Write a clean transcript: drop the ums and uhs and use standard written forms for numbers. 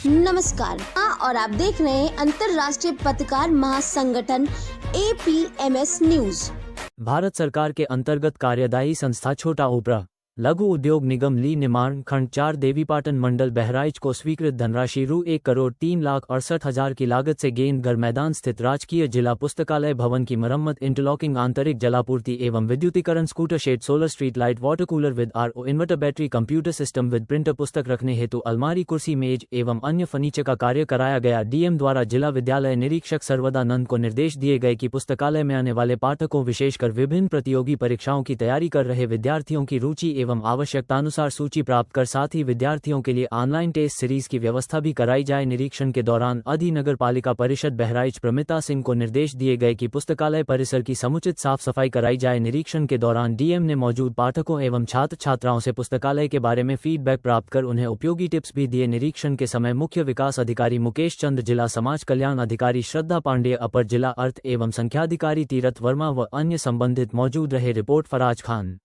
नमस्कार और आप देख रहे हैं अंतर्राष्ट्रीय पत्रकार महासंगठन APMS न्यूज। भारत सरकार के अंतर्गत कार्यदायी संस्था छोटा उपरा लघु उद्योग निगम ली निर्माण खंड 4 देवीपाटन मंडल बहराइच को स्वीकृत धनराशि रु 1,03,68,000 की लागत से गेंदघर मैदान स्थित राजकीय जिला पुस्तकालय भवन की मरम्मत, इंटरलॉकिंग, आंतरिक जलापूर्ति एवं विद्युतीकरण, scooter shed, solar street light, water cooler with RO inverter, battery, computer system with printer, पुस्तक रखने हेतु अलमारी, कुर्सी, मेज एवं अन्य फर्नीचर का कार्य कराया गया। DM द्वारा जिला विद्यालय निरीक्षक सर्वदानंद को निर्देश दिए गए कि पुस्तकालय में आने वाले पाठकों, विशेषकर विभिन्न प्रतियोगी परीक्षाओं की तैयारी कर रहे विद्यार्थियों की रुचि एवं आवश्यकतानुसार सूची प्राप्त कर साथ ही विद्यार्थियों के लिए ऑनलाइन टेस्ट सीरीज की व्यवस्था भी कराई जाए। निरीक्षण के दौरान अधि नगर पालिका परिषद बहराइच प्रमिता सिंह को निर्देश दिए गए कि पुस्तकालय परिसर की समुचित साफ सफाई कराई जाए। निरीक्षण के दौरान DM ने मौजूद पाठकों एवं छात्र छात्राओं से पुस्तकालय के बारे में फीडबैक प्राप्त कर उन्हें उपयोगी टिप्स भी दिए। निरीक्षण के समय मुख्य विकास अधिकारी मुकेश चंद्र, जिला समाज कल्याण अधिकारी श्रद्धा पांडेय, अपर जिला अर्थ एवं संख्याधिकारी तीरथ वर्मा व अन्य संबंधित मौजूद रहे। रिपोर्ट फराज खान।